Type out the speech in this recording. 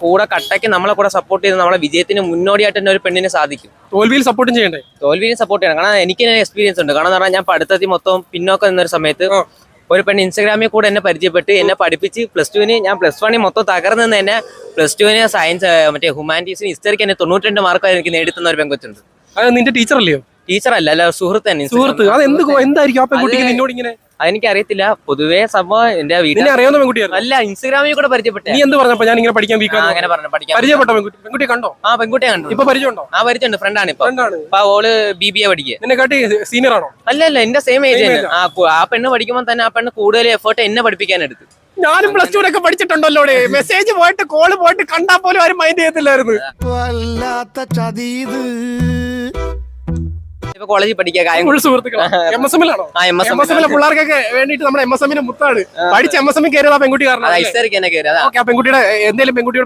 കൂടെ കട്ടയ്ക്ക് നമ്മളെ കൂടെ സപ്പോർട്ട് ചെയ്ത് നമ്മളെ വിജയത്തിന് മുന്നോടിയായിട്ട് തന്നെ ഒരു പെണ്ണിനെ സാധിക്കും. തോൽവിയിൽ സപ്പോർട്ടും ചെയ്യണ്ടേ? തോൽവിയും സപ്പോർട്ട് ചെയ്യണം. കാരണം എനിക്ക് എക്സ്പീരിയൻസ് ഉണ്ട്. കാരണം എന്ന് പറഞ്ഞാൽ ഞാൻ പഠിത്തത്തിൽ മൊത്തം പിന്നോക്കം നിന്നൊരു സമയത്ത് ഒരു പെണ്ണ് ഇൻസ്റ്റാഗ്രാമിൽ കൂടെ എന്നെ പരിചയപ്പെട്ട് എന്നെ പഠിപ്പിച്ച് +2 ഞാൻ +1 മൊത്തം തകർന്ന് തന്നെ +2 സയൻസ് മറ്റേ ഹ്യൂമാനിറ്റീസിന് ഹിസ്റ്ററിക്ക് എന്നെ 92 മാർക്ക് എനിക്ക് നേടിത്തുന്ന ഒരു പെൺകൊച്ചുണ്ട്. അത് നിന്റെ ടീച്ചർ അല്ലയോ? ടീച്ചറല്ല, അല്ല സുഹൃത്ത് തന്നെ. സുഹൃത്ത്. അത് എന്തായിരിക്കും ആ പെൺകുട്ടിക്ക് നിന്നോട് ഇങ്ങനെ? അതെനിക്ക് അറിയത്തില്ല. പൊതുവേ സംഭവം എന്റെ വീട്ടിൽ അറിയാവുന്ന പെൺകുട്ടിയാണ്. അല്ല, ഇൻസ്റ്റാഗ്രാമിൽ കൂടെ പരിചയപ്പെട്ടെ. നീ എന്ത് പറഞ്ഞപ്പോ ഞാൻ ഇങ്ങനെ പഠിക്കാൻ അങ്ങനെ പറഞ്ഞു പഠിക്കാൻ പരിചയപ്പെട്ട പെൺകുട്ടി കണ്ടോ? ആ പെൺകുട്ടിയെ കണ്ടു. ഇപ്പൊ പരിചയമുണ്ടോ? ആ പരിചയമുണ്ട്. ഫ്രണ്ടാണ് ഇപ്പൊ. ഓള് BBA പഠിക്കുക. നിന്നെ കാട്ടി സീനിയർ ആണോ? അല്ല എന്റെ സെയിം ഏജ് തന്നെ. ആ പെണ്ണ് പഠിക്കുമ്പോൾ തന്നെ ആ പെണ്ണ് കൂടുതൽ എഫേർട്ട് എന്നെ പഠിപ്പിക്കാൻ എടുത്തു. ഞാനും +2 ഒക്കെ പഠിച്ചിട്ടുണ്ടല്ലോ. മെസ്സേജ് പോയിട്ട് കോള് പോയിട്ട് കണ്ടാ പോലും ആരും മൈൻഡ് ചെയ്യത്തില്ലായിരുന്നു. ഇപ്പൊ കോളേജിൽ പഠിക്കുക. പിള്ളേർക്കൊക്കെ വേണ്ടിട്ട് നമ്മുടെ MSM മുത്താണ് പഠിച്ച MSM കയറിയത് ആ പെൺകുട്ടി കാരണം. ഹിസ്റ്ററിക്ക് തന്നെ കയറി. ആ പെൺകുട്ടിയുടെ എന്തെങ്കിലും പെൺകുട്ടിയോട്